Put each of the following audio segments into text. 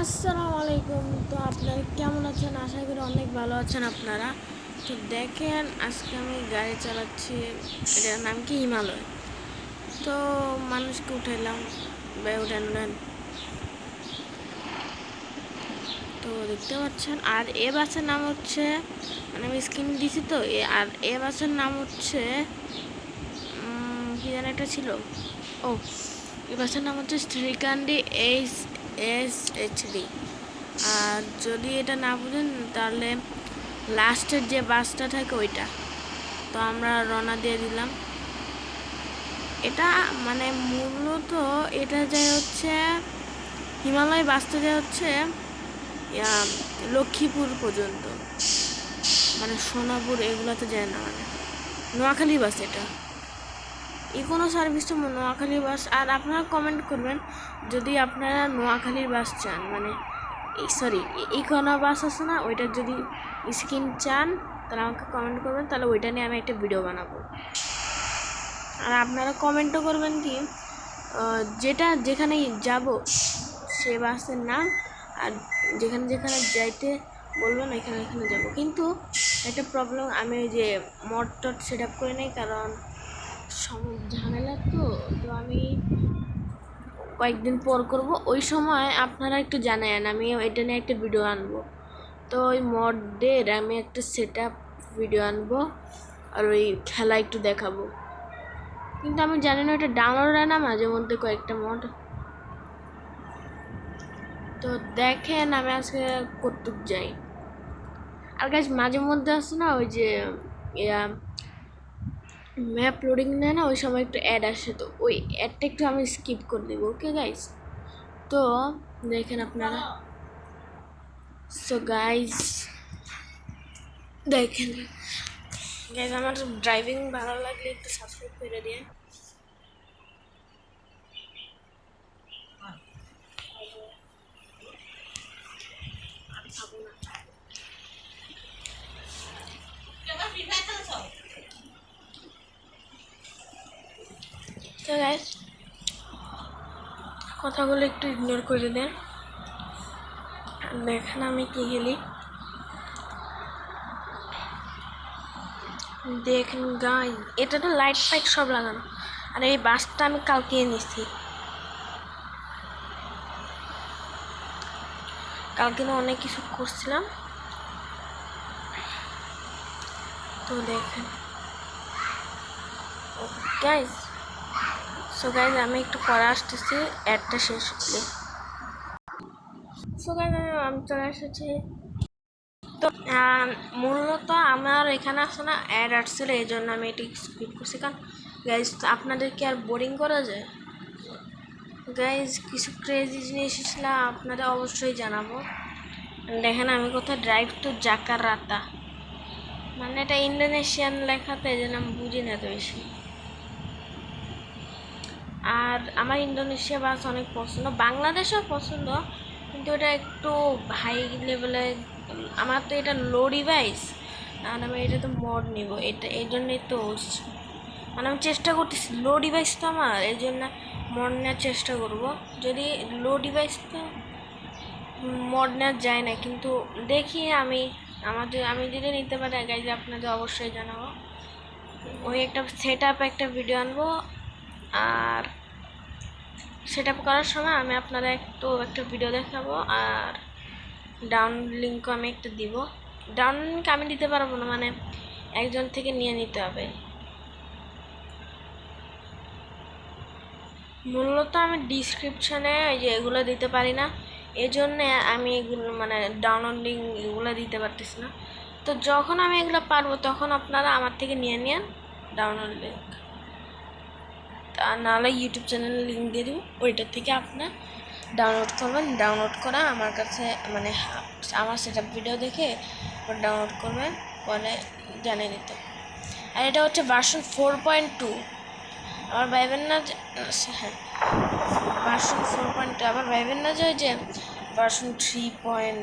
আসসালামু আলাইকুম। তো আপনারা কেমন আছেন? আশা করি অনেক ভালো আছেন আপনারা। তো দেখেন, আজকে আমি গাড়ি চালাচ্ছি, এটার নাম কি হিমালয়। তো মানুষকে উঠাইলাম, উঠেন উঠেন। তো দেখতে পাচ্ছেন, আর এ বাসের নাম হচ্ছে, মানে আমি স্ক্রিন দিছি তো, আর এ বাসের নাম হচ্ছে কি যেন একটা ছিল। ও, এই বাসের নাম হচ্ছে শ্রীকান্দি SSHD। আর যদি এটা না বুঝেন তাহলে লাস্টের যে বাসটা থাকে ওইটা। তো আমরা রওনা দিয়ে দিলাম। এটা মানে মূলত এটা যায় হচ্ছে হিমালয় বাসটা যায় হচ্ছে লক্ষ্মীপুর পর্যন্ত, মানে সোনাপুর এগুলোতে যায় না, মানে নোয়াখালী বাস এটা। ইকোনো সার্ভিসটা নোয়াখালী বাস। আর আপনারা কমেন্ট করবেন যদি আপনারা নোয়াখালীর বাস চান, মানে সরি ইকোনো বাস আছে না, ওইটার যদি স্ক্রিন চান তাহলে আমাকে কমেন্ট করবেন, তাহলে ওইটা নিয়ে আমি একটা ভিডিও বানাবো। আর আপনারা কমেন্টও করবেন কি যেটা যেখানে যাব সে বাসের নাম, আর যেখানে যেখানে যাইতে বলবেন এখানে এখানে যাব। কিন্তু একটা প্রবলেম, আমি ওই যে মড টড সেট আপ করে নেই, কারণ ঝামেলা। তো আমি কয়েকদিন পর করব, ওই সময় আপনারা একটু জানায়েন, আমি এটা নিয়ে একটা ভিডিও আনবো। তো ওই মডের আমি একটা সেট আপ ভিডিও আনবো, আর ওই খেলা একটু দেখাবো। কিন্তু আমি জানি না ওটা ডাউনলোড হয় না মাঝে মধ্যে কয়েকটা মড। তো দেখেন আমি আজকে কতটুক যাই। আর গাইজ মাঝে মধ্যে আসে না ওই যে ম্যাপ লোডিং নেয় না, ওই সময় একটু অ্যাড আসে, তো ওই অ্যাডটা একটু আমি স্কিপ করে দেবো। ওকে গাইজ, তো দেখেন আপনারা। সো গাইজ দেখেন, গাইজ আমার ড্রাইভিং ভালো লাগলে একটু সাবস্ক্রাইব করে দিন। তো গাইজ কথাগুলো একটু ইগনোর করে দেন। দেখেন আমি কি গেলি, দেখেন গাইজ এটা তো লাইট ফাইট সব লাগানো। আর এই বাসটা আমি কালকে এনেছি, কালকে না অনেক কিছু করছিলাম। তো দেখেন গাইজ। সো গাইজ আমি একটু পরে আসতেছি, অ্যাডটা শেষ হলে। সো গাইজ আমি চলে এসেছি। তো মূলত আমার এখানে আসে না অ্যাড আসছিল, এই জন্য আমি এটি স্কিপ করছি। কারণ গাইজ আপনাদেরকে আর বোরিং করা যায়। গাইজ কিছু ক্রেজি জিনিস আসলে আপনাদের অবশ্যই জানাবো। দেখেন আমি কোথায় ড্রাইভ টু জাকার্তা, মানে এটা ইন্দোনেশিয়ান লেখাতে, এই জন্য আমি বুঝি না তো বেশি। আর আমার ইন্দোনেশিয়া বাস অনেক পছন্দ, বাংলাদেশও পছন্দ, কিন্তু এটা একটু হাই লেভেলে। আমার তো এটা লো ডিভাইস, আর আমি এটা তো মড নিব, এটা এই জন্যই তো মানে আমি চেষ্টা করতেছি। লো ডিভাইস তো আমার, এই জন্য মড নেওয়ার চেষ্টা করব। যদি লো ডিভাইস তো মড নেওয়া যায় না, কিন্তু দেখি আমি যদি নিতে পারি গাইজ আপনাদের অবশ্যই জানাবো। ওই একটা সেট আপ একটা ভিডিও আনবো, আর সেট আপ করার সময় আমি আপনারা একটা ভিডিও দেখাবো, আর ডাউনলোড লিঙ্কও আমি একটা দিব। ডাউনলোড লিঙ্ক আমি দিতে পারবো না, মানে একজন থেকে নিয়ে নিতে হবে। মূলত আমি ডিসক্রিপশানে ওই যে এগুলো দিতে পারি না, এই জন্যে আমি এগুলো মানে ডাউনলোড লিঙ্ক এগুলো দিতে পারতেছি না। তো যখন আমি এগুলো পারবো তখন আপনারা আমার থেকে নিয়ে নেন ডাউনলোড লিঙ্ক, আর নাহলে ইউটিউব চ্যানেলের লিঙ্ক দিয়ে দেবো, ওইটার থেকে আপনার ডাউনলোড করবেন। ডাউনলোড করা আমার কাছে মানে আমার সেট আপ ভিডিও দেখে ডাউনলোড করবেন, পরে জানিয়ে দিতে। আর এটা হচ্ছে ভার্সন 4.2। আবার ভাইবেন না যে, হ্যাঁ ভার্সন 4.2, আবার ভাইবেন না যে ভার্সন 3.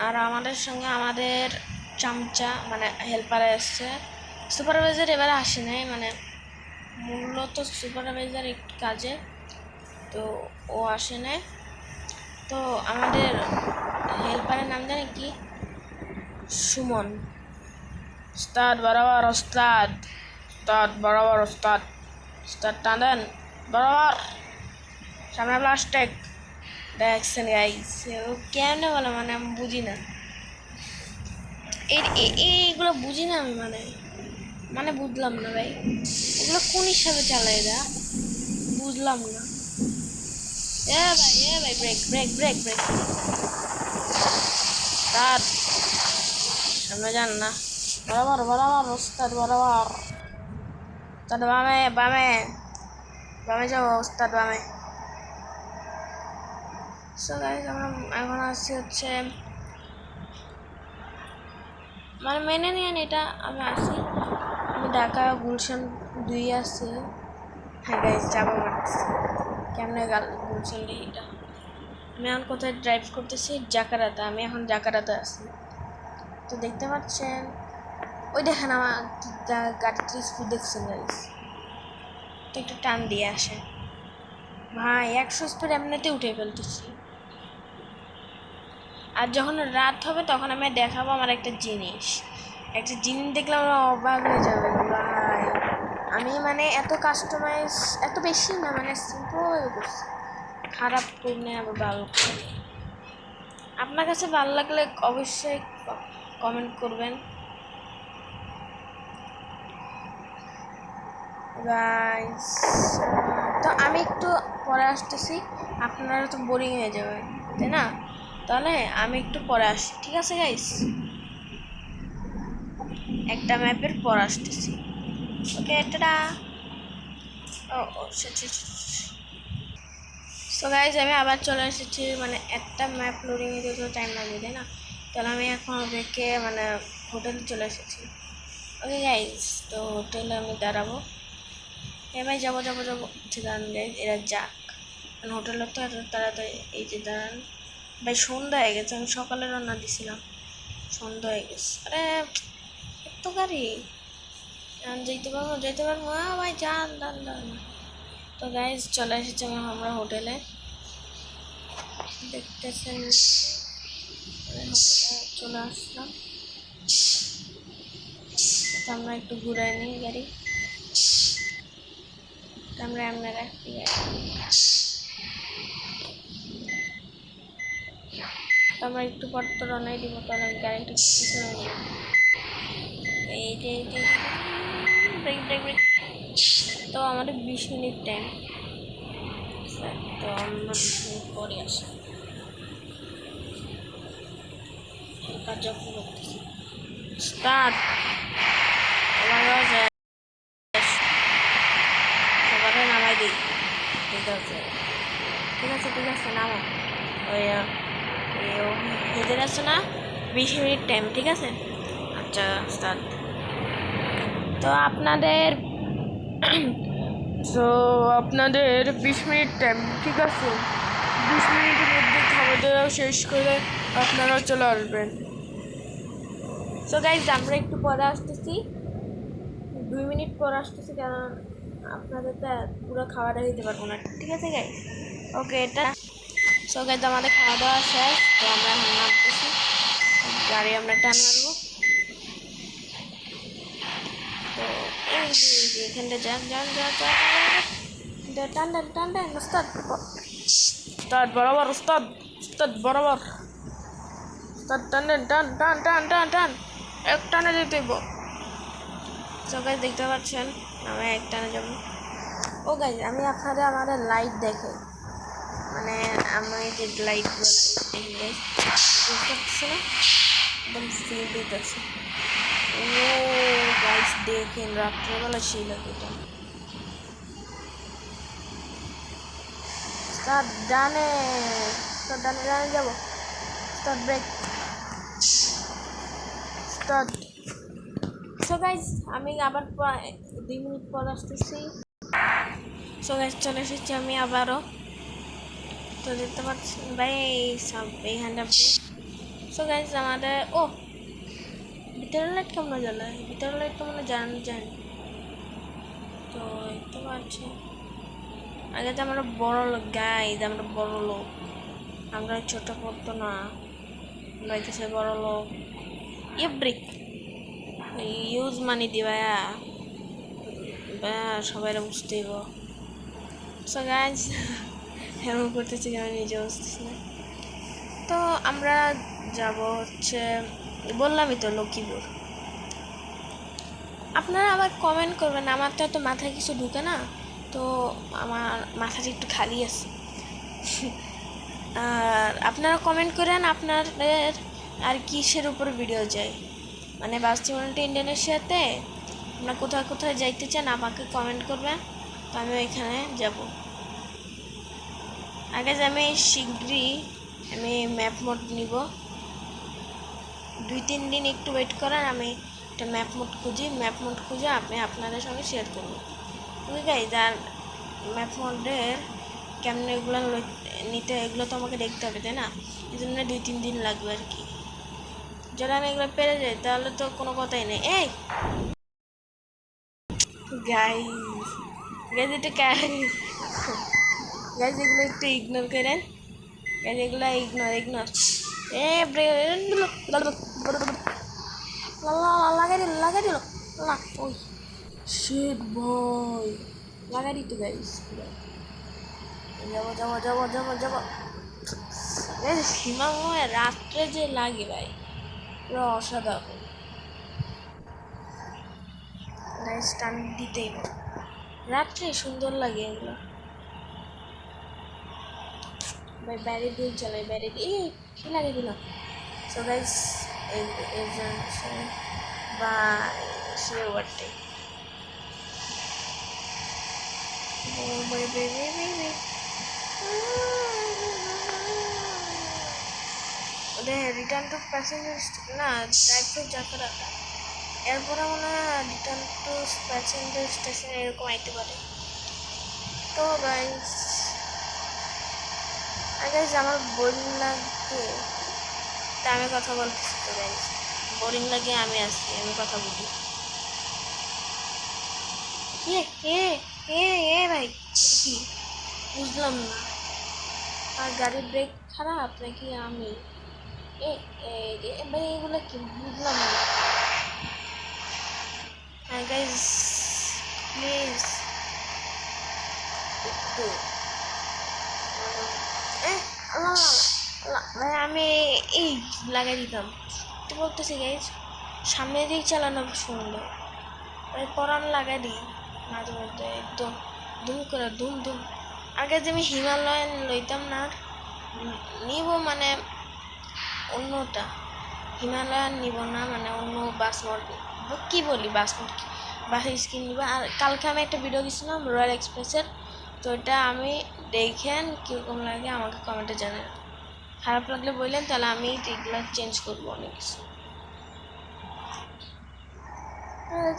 আর আমাদের সঙ্গে আমাদের চামচা মানে হেল্পার এসছে, সুপারভাইজার এবারে আসে নাই, মানে মূলত সুপারভাইজার একটু কাজে। তো ও আসে না। তো আমাদের হেল্পারের নাম জানে কি? সুমন। উস্তাদ বরাবর, উস্তাদ উস্তাদ বরাবর, উস্তাদ উস্তাদ টানেন বরাবর, সামনে প্লাস্টিক। দেখছেন গাইস, ও কেমনে বলে মানে আমি বুঝি না, এইগুলো বুঝি না আমি, মানে বুঝলাম না ভাই, এগুলো কোন হিসাবে চালায় এরা, বুঝলাম না। এ ভাই ব্রেক ব্রেক ব্রেক ব্রেক, তার সামনে যান না, বরাবর বরাবর ওস্তাদ বরাবর, ওস্তাদ বামে বামে, বামে যাবো ওস্তাদ বামে। সো গাইস আমরা এখন আসছি হচ্ছে, মানে মেনে নিন এটা আমি আসি, আমি ঢাকা গুলশান 2 আসছি। হ্যাঁ গাইস যাবো পারতেছি কেমনে গুলশান 2 এটা। আমি এখন কোথায় ড্রাইভ করতেছি? জাকারাতে। আমি এখন জাকারাতে আছি। তো দেখতে পাচ্ছেন, ওই দেখেন আমার গাড়ির স্পিড দেখছেন গাইস, তো একটু টান দিয়ে আসে ভাই, 100 স্পিড এমনিতে উঠে ফেলতেছি। আর যখন রাত হবে তখন আমি দেখাবো আমার একটা জিনিস দেখলে আমরা অবাক হয়ে যাবে ভাই। আমি মানে এত কাস্টমাইজ এত বেশি না, মানে সিম্পল করছি, খারাপ করে আবার ভালো করে। আপনার কাছে ভালো লাগলে অবশ্যই কমেন্ট করবেন গাইস। তো আমি একটু পরে আসতেছি, আপনারা তো বোরিং হয়ে যাবেন তাই না? তাহলে আমি একটু পরে আসি, ঠিক আছে গাইস? একটা ম্যাপের পর আসতেছি। Okay tata. ও ও সো গাইস আমি আবার চলে এসেছি, মানে একটা ম্যাপ লোডিং এ তো টাইম লাগবে তাই না? তাহলে আমি এখন ওদেরকে মানে হোটেলে চলে এসেছি। ওকে গাইস, তো হোটেলে আমি দাঁড়াবো। ভাই যাবো যাবো যাবো, আচ্ছা দাঁড়ান গাইস, এরা যাক, কারণ হোটেলে তো এত তাড়াতাড়ি, এই যে দাঁড়ান ভাই, সন্ধ্যা হয়ে গেছে, আমি সকালে রান্না দিছিলাম, সন্ধ্যা হয়ে গেছে। আরে এত গাড়ি, যেতে পারবো ভাই, যান দান দান। তো গাইজ চলে এসেছি আমরা হোটেলে, দেখতেছেন চলে আসলাম। তো আমরা একটু ঘুরাই নিই গাড়ি, আমরা রাখি আমরা একটু পর তো রওনাই দিব, তাহলে গাড়িটা এই যে ব্রেক ব্রেক ব্রেক। তো আমাদের 20 মিনিট টাইম, তো আমরা 20 মিনিট পরে আসি, কার্যক্রম করতেছি। স্টার্ট। সবাই নামাই দিই, ঠিক আছে ঠিক আছে ঠিক আছে, নামো। ওই হেদের আছে না, 20 মিনিট টাইম, ঠিক আছে? আচ্ছা স্টার্ট। তো আপনাদের 20 মিনিট টাইম, ঠিক আছে? 20 মিনিটের মধ্যে খাওয়া দাওয়া শেষ করে আপনারা চলে আসবেন। সো গাইজ আমরা একটু পরে আসতেছি, 2 মিনিট পর আসতেছি, কারণ আপনাদের তো পুরো খাওয়াটা দিতে পারবো না, ঠিক আছে গাইজ? ওকে এটা। সো গাইজ আমাদের খাওয়া দাওয়া শেষ, তো আমরা এখন নামতেছি, গাড়ি আমরা টান মারবো। তো এই যে এখানটা যান যান যান যান, টান টান টান টান, উস্তাদ উস্তাদ বরাবর, উস্তাদ উস্তাদ বরাবর, উস্তাদ টান টান টান টান টান টান, এক টানে যেতে হইব। সো গাইজ দেখতে পাচ্ছেন আমি এক টানে যাবো। ও গাইজ আমি আপনাদের আমাদের লাইট দেখে, মানে আমি যে লাইটগুলো দেখি গাইজ, বুঝতে পারছি না, একদম ফিল দিতেছে। ও গাইস দেখেন রাত্রেবেলা সেই লাগে এটা। স্টার্ট ডানে, স্টার্ট ডানে ডানে যাবো, start break, start. So guys আমি আবার 2 মিনিট পর আসতেছি। সো গাইস চলে এসেছি আমি আবারও, তো দেখতে পাচ্ছেন ভাই সব এইখানটা। সো গাইস আমাদের ভিতরের লাইট কেমন জ্বালায়, ভিতরের লাইট তো মানে জানানো যায় না, তো দেখতে পাচ্ছি আগে তো আমরা বড় লোক গাইজ, আমরা বড় লোক, আমরা ছোট পড়তো না, আমরা কিছু বড় লোক। এভরি ইউজ মানি দি ভাইয়া, ভাইয়া সবাই বুঝতেই। সো গাইজ এমন করতেছি আমি নিজে বুঝতেছি না। তো আমরা যাব হচ্ছে, বললামই তো লক্ষ্মীপুর। আপনারা আবার কমেন্ট করবেন, আমার তো এত মাথায় কিছু ঢুকে না, তো আমার মাথাটা একটু খালি আছে। আর আপনারা কমেন্ট করেন আপনাদের আর কিসের উপর ভিডিও যায়, মানে বাস্তিমন্টি ইন্দোনেশিয়াতে আপনারা কোথায় কোথায় যাইতে চান আমাকে কমেন্ট করবেন, তো আমি ওইখানে যাব। আগে আমি শীঘ্রই আমি ম্যাপ মোড নিব, 2-3 দিন একটু ওয়েট করেন, আমি একটা ম্যাপ মোড খুঁজে আপনি আপনাদের সঙ্গে শেয়ার করব। ওকে গাইজ, আর ম্যাপ মোডের কেমন এগুলো নিতে, এগুলো তো আমাকে দেখতে হবে তাই না, এই জন্য 2-3 দিন লাগবে আর কি। যদি আমি এগুলো পেরে যাই তাহলে তো কোনো কথাই নেই। এই গাইজ, গাইজ এটা গাইজ এগুলো একটু ইগনোর করেন, গাইজ এগুলো ইগনোর। এ লাগাই দিল ওই শিট বয়, লাগাই দিত গাইজ। যাবো হিমালয় রাত্রে যে লাগে ভাই, পুরো অসাধারণ গাইজ, টান দিতেই রাত্রে সুন্দর লাগে এগুলো ভাই। ব্যারি দিয়ে চালাই, ব্যারি দিয়ে কি লাগে দিল। সো গাইজ বা সে ওভারটেক ওদের রিটার্ন টু প্যাসেঞ্জার না, ড্রাইভ টু জাকার্তা, এরপরে মনে হয় রিটার্ন টু প্যাসেঞ্জার স্টেশন এরকম আইতে পারে। তো গাইজ আমার বোরিং লাগে, তা আমি কথা বলতেছি। তো গাইজ বোরিং লাগে, আমি আসছি, আমি কথা বলি। ভাই কি বুঝলাম না, আর গাড়ির ব্রেক খারাপ নাকি আমি ভাই এগুলো কি বুঝলাম না। হ্যাঁ গাইজ প্লিজ একটু ভাই আমি এই লাগাই দিতাম, তো বলতেছি গাইজ সামনের দিক চালানো সুন্দর, ভাই পরান লাগাই দিই মাঝে মধ্যে একদম দুম করে দুম। আগে যে আমি হিমালয়ান লইতাম না, নিব মানে অন্যটা, হিমালয়ান নিব না, মানে অন্য বাস মোড কী বলি, বাস স্কিন নিব। আর কালকে আমি একটা ভিডিও দিয়েছিলাম রয়্যাল এক্সপ্রেসের, তো এটা আমি দেখেন কীরকম লাগে আমাকে কমেন্টে জানান, খারাপ লাগলে বললেন তাহলে আমি এগুলো চেঞ্জ করবো অনেক কিছু।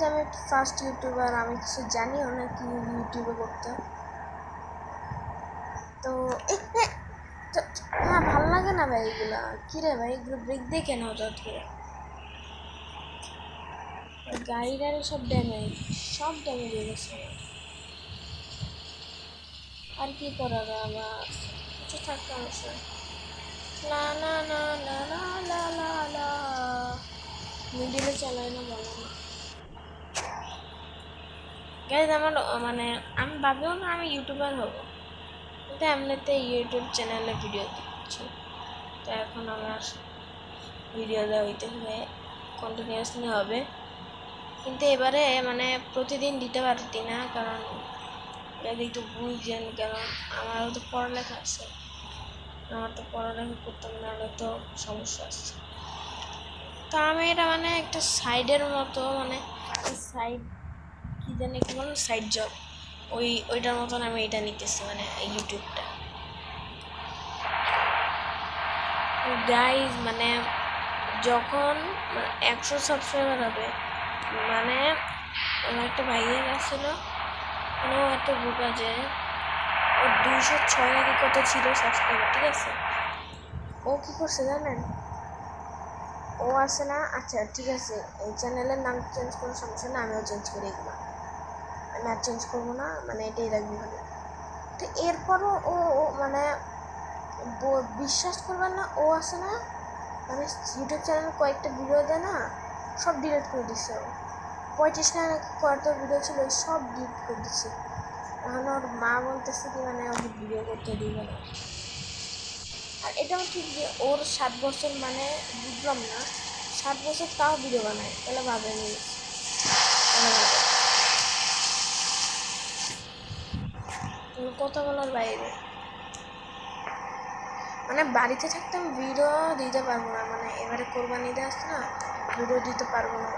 আমি ফার্স্ট ইউটিউবার, আমি কিছু জানিও না কি ইউটিউবে করতে, তো না ভাল লাগে না ভাই এগুলা। কিরে ভাই এগুলো ব্রেক দিয়ে কেন হঠাৎ করে, গাড়িটার সব ড্যামেজ হয়ে গেছে। আর কি করার আমার কিছু থাকতে আছে। লা না না না না লা লা লা, মিডিলে চালাই না বলো না গাইজ। আমার মানে আমি ভাবিও না আমি ইউটিউবার হব, কিন্তু এমনিতে ইউটিউব চ্যানেলে ভিডিও দিচ্ছি, তো এখন আমার ভিডিও দেওয়া হইতে হবে, কন্টিনিউয়াসলি হবে, কিন্তু এবারে মানে প্রতিদিন দিতে পারতি না, কারণ যদি একটু বুঝছেন, কারণ আমারও তো পড়ালেখা আছে, আমার তো পড়ালেখা করতাম না হলে তো সমস্যা আছে। তো আমি এটা মানে একটা সাইডের মতো, মানে সাইড কি জানি কি বল, সাইড জব, ওইটার মতন আমি এটা নিতেছি, মানে ইউটিউবটা গাইজ। মানে যখন 100 সাবস্ক্রাইবার হবে, মানে আমার একটা ভাইয়ের আসছিল, মানে ও একটা গ্রুপ আছে, ওর 206 নাকি কত ছিল সাবস্ক্রাইবার, ঠিক আছে। ও কী করছে জানেন, ও আসে না, আচ্ছা ঠিক আছে এই চ্যানেলের নাম চেঞ্জ করার সমস্যা না, আমিও চেঞ্জ করি এগুলো, আমি আর চেঞ্জ করবো না, মানে এটাই রাখবি ভালো। তো এরপরও ও মানে বিশ্বাস করবেন না, ও আছে না মানে ইউটিউব চ্যানেলে কয়েকটা ভিডিও দেয় না, সব ডিলিট করে দিচ্ছে। ও 35 না কয়েকটা ভিডিও ছিল, সব ডিলিট করে দিচ্ছে। এখন ওর মা বলতেছে কি মানে ওকে ভিডিও করতে দিবে না। আর এটাও ঠিক যে ওর 7 বছর মানে বুঝলাম না, 7 বছর তাও ভিডিও বানায়, তাহলে ভাবেনি তুমি কথা বলার বাইরে। মানে বাড়িতে থাকতে আমি ভিডিও দিতে পারবো না, মানে এবারে কোরবানিতে আসছে না, ভিডিও দিতে পারবো না,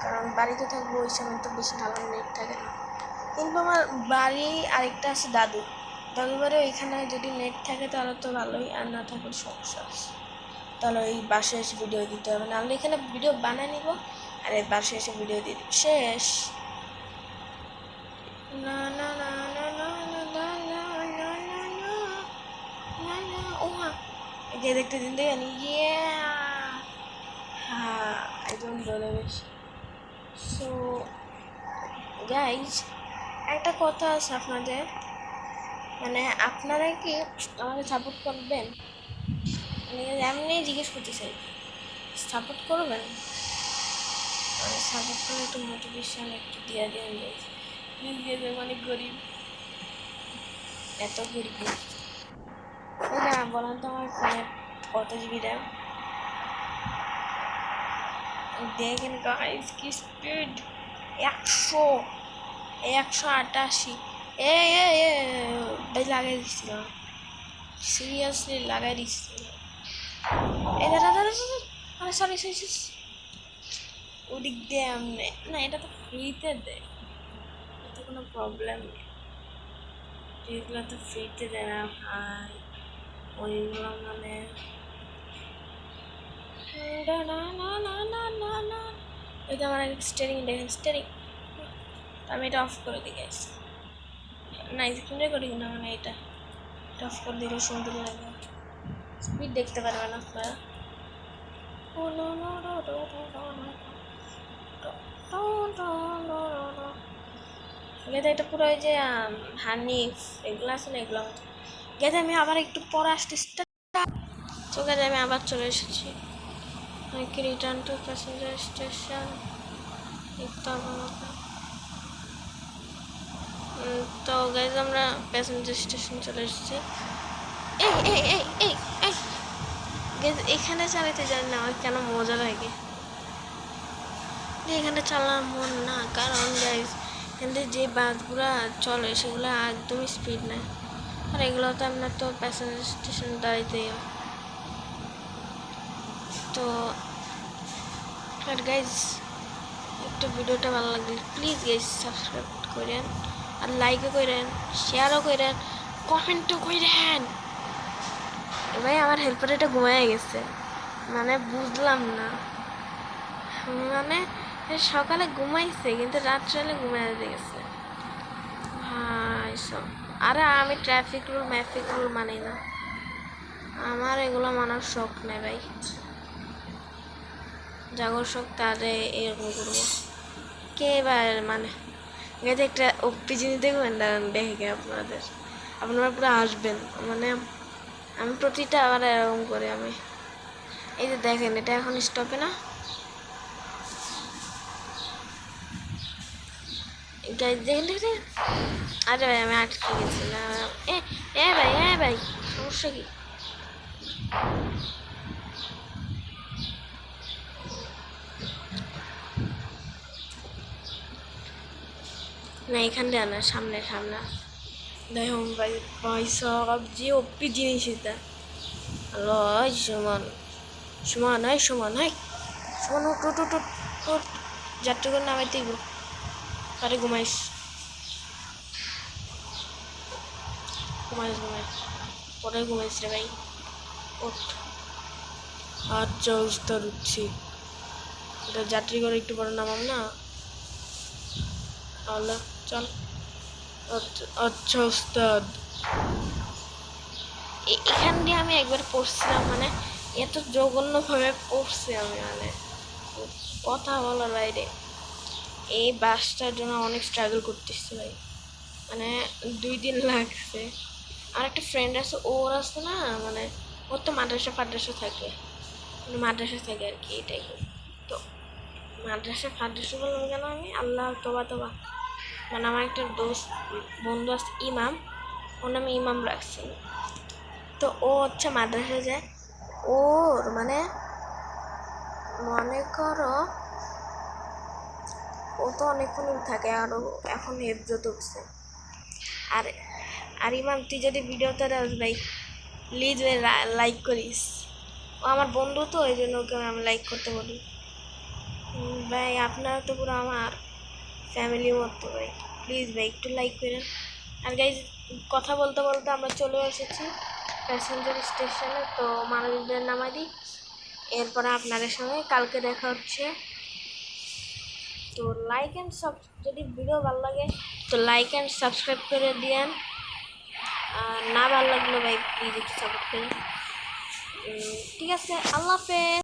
কারণ বাড়িতে থাকবো ওই সময় তো বেশি ভালো নেট থাকে না। কিন্তু আমার বাড়ি আরেকটা আছে দাদুর বাড়ি, ওইখানে যদি নেট থাকে তাহলে তো ভালোই, আর না থাকলে সমস্যা আছে, তাহলে ওই বাসায় এসে ভিডিও দিতে হবে, নাহলে এখানে ভিডিও বানিয়ে নিব আর এই বাসায় এসে ভিডিও দিয়ে দিব, শেষ। না না না না না না না না না না না না ও হ্যাঁ, যে দেখতে দিন দেখেন, হ্যাঁ I don't know the wish. So guys, একটা কথা আছে আপনাদের, মানে আপনারা কি আমাকে সাপোর্ট করবেন? মানে এমনি জিজ্ঞেস করতে চাই, সাপোর্ট করবেন? মানে সাপোর্ট করলে একটু মোটিভেশন একটু দিয়ে দেন গাইজ, প্লিজ দিয়ে দেবেন, অনেক গরিব, এত গরিব। না বলেন তো আমার ফোনে কত জিবি র্যাম? দেখেন গাইজ কি স্পিড, 188। এ ভাই লাগাই দিচ্ছিলাম, সিরিয়াসলি লাগাই দিচ্ছিলাম। এই দাদা দাদা আরে সরি সরি, ওদিক দিয়ে এমনি না, এটা তো ফ্রিতে দেয়, এতে কোনো প্রবলেম নেই, যেগুলো তো ফ্রিতে দেয় না ভাই, ওইগুলো মানে এটা আমার স্টিয়ারিং, দেখেন স্টিয়ারিং, আমি এটা অফ করে দিই গাইস, না স্ক্রিনে করি না, মানে এটা অফ করে দিলে সুন্দর লাগে, স্পিড দেখতে পারবেন আপনারা। এটা পুরো ওই যে হানিফ এগুলো আছে না, এগুলো গেছে। আমি আবার একটু পরে আসতে চোখে আমি আবার চলে এসেছি, রিটার্ন টু প্যাসেঞ্জার স্টেশন। তো গাইজ আমরা প্যাসেঞ্জার স্টেশন চলে এসেছি। এই এই এই এই এই গাইজ এখানে চালাতে জানি না আমার কেন মজা লাগে, এখানে চালানোর মন না, কারণ গাইজ এখানে যে বাসগুলো চলে সেগুলো একদমই স্পিড নেয়, আর এগুলো তো আপনার তো প্যাসেঞ্জার স্টেশন দাঁড়াইতেই হয়। তো আর গাইজ একটু ভিডিওটা ভালো লাগলে প্লিজ গাইজ সাবস্ক্রাইব করেন, আর লাইকও করেন, শেয়ারও করেন, কমেন্টও করেন। ভাই আমার হেল্পার এটা ঘুমায় গেছে, মানে বুঝলাম না, মানে সকালে ঘুমাইছে কিন্তু রাত্রে ঘুমায় গেছে ভাই সব। আরে আমি ট্রাফিক রুল ম্যাফিক রুল মানি না, আমার এগুলো মানার শখ নেই ভাই, জাগর শখ তারে এরকম করবো কে এবার মানে গেছে একটা ওপি জিনিস দেখবেন, দাঁড়ান দেখে আপনারা পুরো আসবেন, মানে আমি প্রতিটা আবার এরকম করে আমি এই যে দেখেন এটা এখন স্টপে না, দেখেন দেখেন, আরে ভাই আমি আটকে গেছি না, এ ভাই সমস্যা কি? না এখান দিয়ে না, সামনে সামনে দেখুন ভাই, ভাই সব যে ওপি জিনিস এটা, লয় সমান সমান হয় সমান হয় সমান, উঠ উঠ উঠ উঠ, যাত্রা করে নামাইতে গো, আরে ঘুমাইস ঘুমাইস ঘুমাইস, পরে ঘুমাইস রে ভাই, ওঠ। আচ্ছা উস্তাদ উঠছি, এটা যাত্রী করে একটু পরে নামাম না, তাহলে চল। আচ্ছা উস্তাদ, এখান দিয়ে আমি একবার পড়ছিলাম, মানে এত জঘন্যভাবে পড়ছি আমি, মানে কথা বলার বাইরে, এই বাসটার জন্য অনেক স্ট্রাগল করতেছি ভাই, মানে 2 দিন লাগছে। আর একটা ফ্রেন্ড আছে, ওর আছে না, মানে ওর তো মাদ্রাসা ফাদ্রাসা থাকে, মানে মাদ্রাসা থাকে আর কি, এটাই। তো মাদ্রাসা ফাদ্রাসা বললাম কেন আমি, আল্লাহ তোবা তোবা, মানে আমার একটা বন্ধু আছে ইমাম, ওর নামে ইমাম রাখছি। তো ও হচ্ছে মাদ্রাসা যায়, ওর মানে মনে করো ও তো অনেকক্ষণ থাকে, আরও এখন হেফজত উঠছে। আর আর ইমাম, তুই যদি ভিডিওতে দেস ভাই, প্লিজ লাইক করিস। ও আমার বন্ধু তো, এই জন্য ওকে আমি লাইক করতে বলি। ভাই আপনারা তো পুরো আমার ফ্যামিলির মতো ভাই, প্লিজ ভাই একটু লাইক করেন। আর গাইজ, কথা বলতে বলতে আমরা চলে এসেছি প্যাসেঞ্জার স্টেশনে। তো মানুষদের নামাই দিই, এরপরে আপনাদের সঙ্গে কালকে দেখা হচ্ছে। তো লাইক অ্যান্ড যদি ভিডিও ভালো লাগে তো লাইক অ্যান্ড সাবস্ক্রাইব করে দিয়েন, আর না ভালো লাগলো ভাই প্লিজ একটু সাপোর্ট করেন। ঠিক আছে, আল্লাহ হাফেজ।